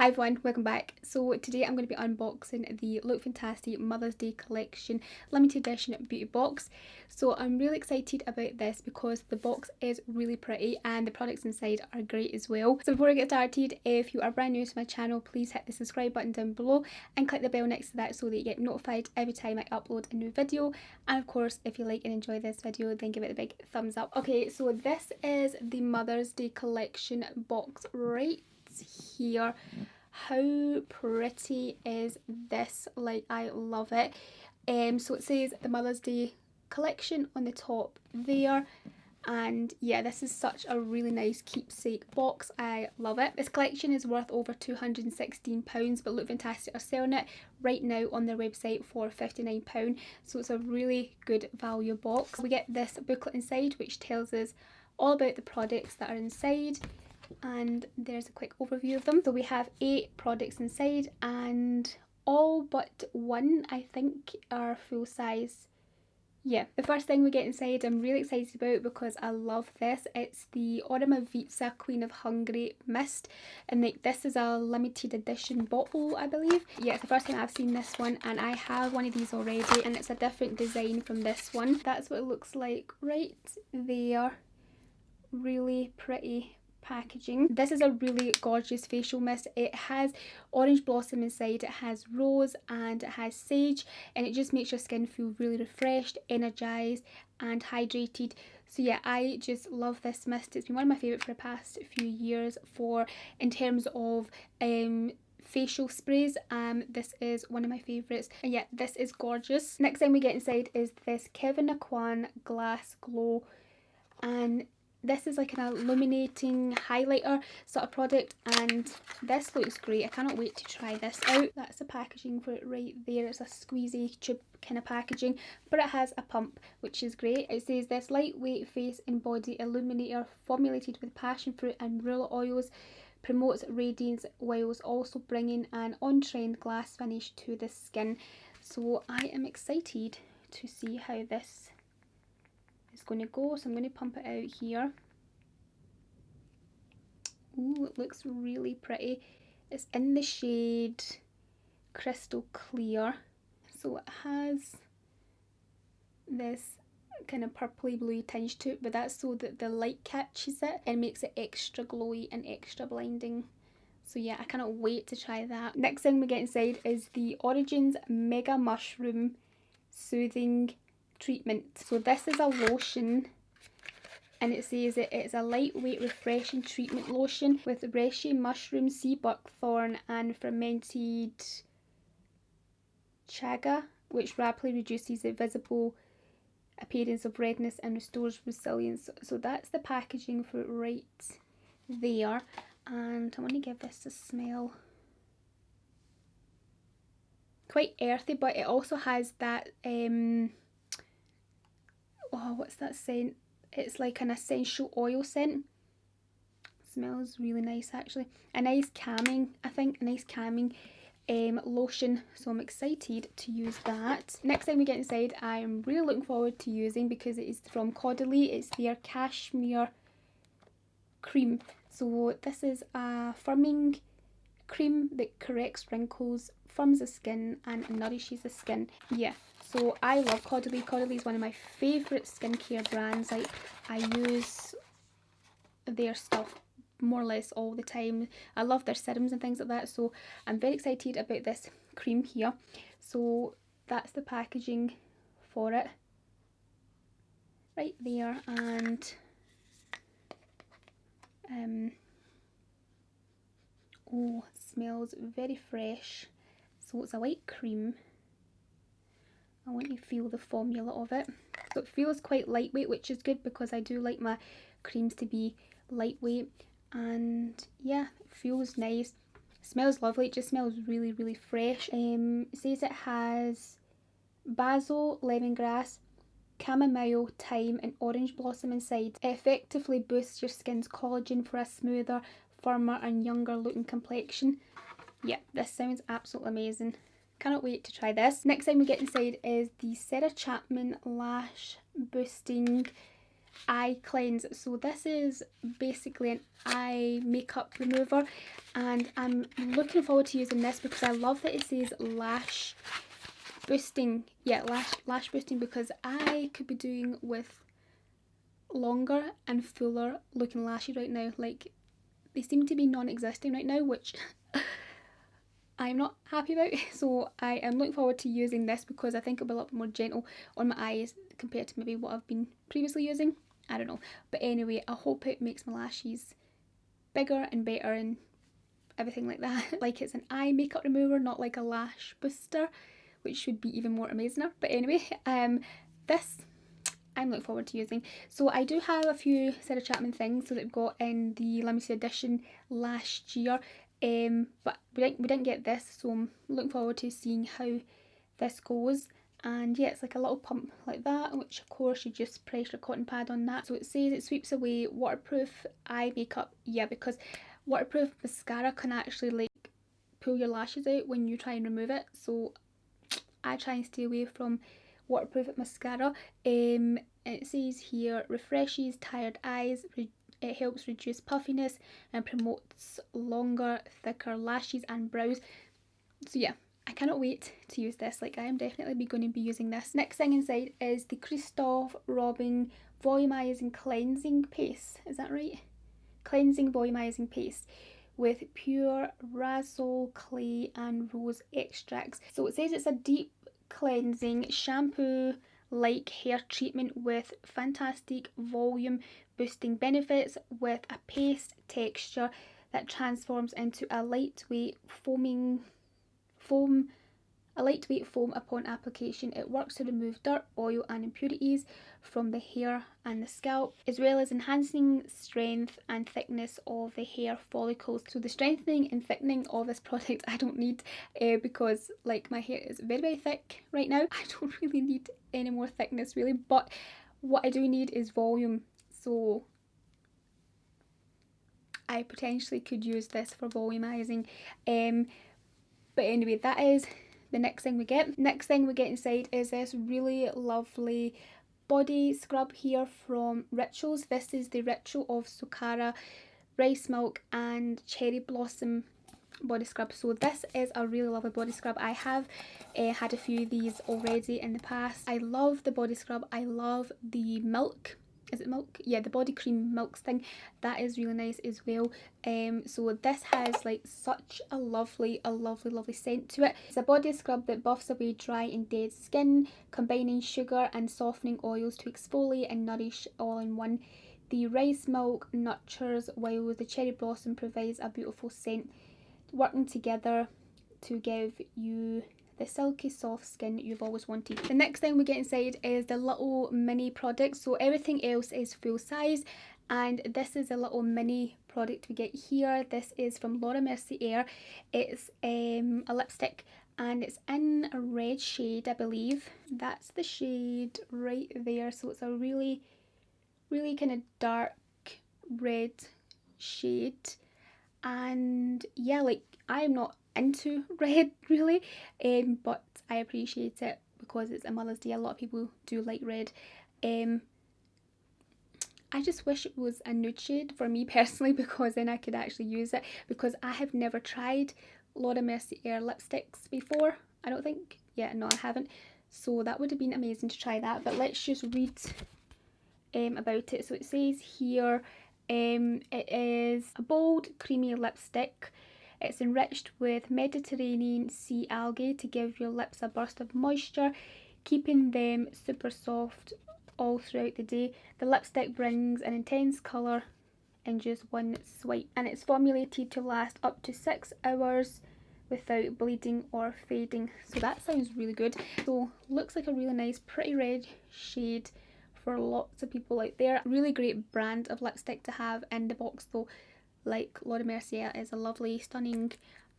Hi everyone, welcome back. So today I'm going to be unboxing the Look Fantastic Mother's Day Collection limited edition beauty box. So I'm really excited about this because the box is really pretty and the products inside are great as well. So before I get started, if you are brand new to my channel, please hit the subscribe button down below and click the bell next to that so that you get notified every time I upload a new video. And of course, if you like and enjoy this video, then give it a big thumbs up. Okay, so this is the Mother's Day Collection box right here. How pretty is this? Like, I love it. So it says the Mother's Day collection on the top there, and yeah, this is such a really nice keepsake box. I love it. This collection is worth over £216, but Look Fantastic are selling it right now on their website for £59, so it's a really good value box. We get this booklet inside which tells us all about the products that are inside, and there's a quick overview of them. So we have 8 products inside, and all but one I think are full size. Yeah, the first thing we get inside I'm really excited about because I love this. It's the Omorovicza Queen of Hungary mist, and like this is a limited edition bottle, I believe. Yeah, it's the first time I've seen this one, and I have one of these already, and it's a different design from this one. That's what it looks like right there. Really pretty packaging. This is a really gorgeous facial mist. It has orange blossom inside, it has rose, and it has sage, and it just makes your skin feel really refreshed, energized and hydrated. So yeah, I just love this mist. It's been one of my favourite for the past few years in terms of facial sprays. This is one of my favourites, and yeah, this is gorgeous. Next thing we get inside is this Kevin Aucoin Glass Glow, and this is like an illuminating highlighter sort of product, and this looks great. I cannot wait to try this out. That's the packaging for it right there. It's a squeezy tube kind of packaging, but it has a pump, which is great. It says this lightweight face and body illuminator formulated with passion fruit and ruler oils promotes radiance whilst also bringing an on-trend glass finish to the skin. So I am excited to see how this is going to go. So I'm going to pump it out here. Ooh, it looks really pretty. It's in the shade Crystal Clear, so it has this kind of purpley bluey tinge to it, but that's so that the light catches it and makes it extra glowy and extra blinding. So yeah, I cannot wait to try that. Next thing we get inside is the Origins Mega Mushroom Soothing Treatment. So this is a lotion, and it says it's a lightweight refreshing treatment lotion with reishi mushroom, sea buckthorn and fermented chaga, which rapidly reduces the visible appearance of redness and restores resilience. So that's the packaging for it right there, and I want to give this a smell. Quite earthy, but it also has that oh, what's that scent? It's like an essential oil scent. Smells really nice actually. A nice calming, I think, a nice calming lotion. So I'm excited to use that. Next time we get inside, I'm really looking forward to using, because it is from Caudalie. It's their cashmere cream. So this is a firming cream that corrects wrinkles, firms the skin and nourishes the skin. Yeah, so I love Caudalie. Caudalie is one of my favourite skincare brands. Like, I use their stuff more or less all the time. I love their serums and things like that, so I'm very excited about this cream here. So that's the packaging for it right there, and oh, it smells very fresh. So it's a white cream. I want you to feel the formula of it. So it feels quite lightweight, which is good because I do like my creams to be lightweight. And yeah, it feels nice. It smells lovely. It just smells really, really fresh. It says it has basil, lemongrass, chamomile, thyme and orange blossom inside. It effectively boosts your skin's collagen for a smoother, firmer and younger looking complexion. Yeah, this sounds absolutely amazing. Cannot wait to try this. Next thing we get inside is the Sarah Chapman Lash Boosting eye cleanse. So this is basically an eye makeup remover, and I'm looking forward to using this because I love that it says lash boosting. Yeah, lash boosting, because I could be doing with longer and fuller looking lashes right now. Like, they seem to be non-existing right now, which I'm not happy about. So I am looking forward to using this because I think it'll be a lot more gentle on my eyes compared to maybe what I've been previously using. I don't know. But anyway, I hope it makes my lashes bigger and better and everything like that. Like, it's an eye makeup remover, not like a lash booster, which should be even more amazinger. But anyway, this I'm looking forward to using. So I do have a few Sarah Chapman things that we've got in the limited edition last year, but we didn't get this, so I'm looking forward to seeing how this goes. And yeah, it's like a little pump like that, which of course you just press your cotton pad on that. So it says it sweeps away waterproof eye makeup. Yeah, because waterproof mascara can actually like pull your lashes out when you try and remove it. So I try and stay away from waterproof mascara. It says here, refreshes tired eyes, it helps reduce puffiness and promotes longer, thicker lashes and brows. So yeah, I cannot wait to use this. Like, I am definitely going to be using this. Next thing inside is the Christophe Robin Volumizing Cleansing Paste. Is that right? Cleansing Volumizing Paste with pure rasol clay and rose extracts. So it says it's a deep cleansing shampoo like hair treatment with fantastic volume boosting benefits, with a paste texture that transforms into a lightweight foam upon application. It works to remove dirt, oil and impurities from the hair and the scalp, as well as enhancing strength and thickness of the hair follicles. So the strengthening and thickening of this product I don't need, because like my hair is very thick right now. I don't really need any more thickness really, but what I do need is volume. So I potentially could use this for volumizing. But anyway, that is the next thing we get. Next thing we get inside is this really lovely body scrub here from Rituals. This is the Ritual of Sakura Rice Milk and Cherry Blossom body scrub. So this is a really lovely body scrub. I have had a few of these already in the past. I love the body scrub. I love the milk. Is it milk? Yeah, the body cream milk thing. That is really nice as well. So this has like such a lovely scent to it. It's a body scrub that buffs away dry and dead skin, combining sugar and softening oils to exfoliate and nourish all in one. The rice milk nurtures while the cherry blossom provides a beautiful scent, working together to give you the silky soft skin you've always wanted. The next thing we get inside is the little mini product. So everything else is full size, and this is a little mini product we get here. This is from Mercier. It's a lipstick and it's in a red shade, I believe. That's the shade right there. So it's a really kind of dark red shade, and yeah, like, I am not into red really, but I appreciate it because it's a Mother's Day. A lot of people do like red. I just wish it was a nude shade for me personally, because then I could actually use it, because I have never tried Laura Mercier lipsticks before. I don't think. Yeah, no, I haven't. So that would have been amazing to try that. But let's just read about it. So it says here, it is a bold creamy lipstick. It's enriched with Mediterranean sea algae to give your lips a burst of moisture, keeping them super soft all throughout the day. The lipstick brings an intense colour in just one swipe, and it's formulated to last up to 6 hours without bleeding or fading. So that sounds really good. So looks like a really nice pretty red shade for lots of people out there. Really great brand of lipstick to have in the box though. Like, Laura Mercier is a lovely, stunning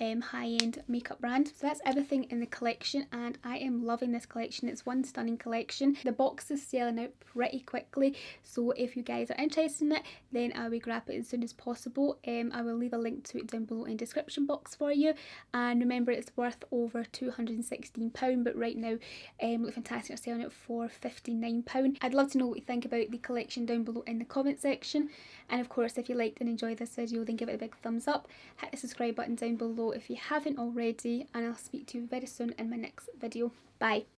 high-end makeup brand. So that's everything in the collection, and I am loving this collection. It's one stunning collection. The box is selling out pretty quickly, so if you guys are interested in it, then I will grab it as soon as possible. I will leave a link to it down below in the description box for you, and remember it's worth over £216, but right now Look Fantastic are selling it for £59. I'd love to know what you think about the collection down below in the comment section, and of course if you liked and enjoyed this video, then give it a big thumbs up, hit the subscribe button down below if you haven't already, and I'll speak to you very soon in my next video. Bye.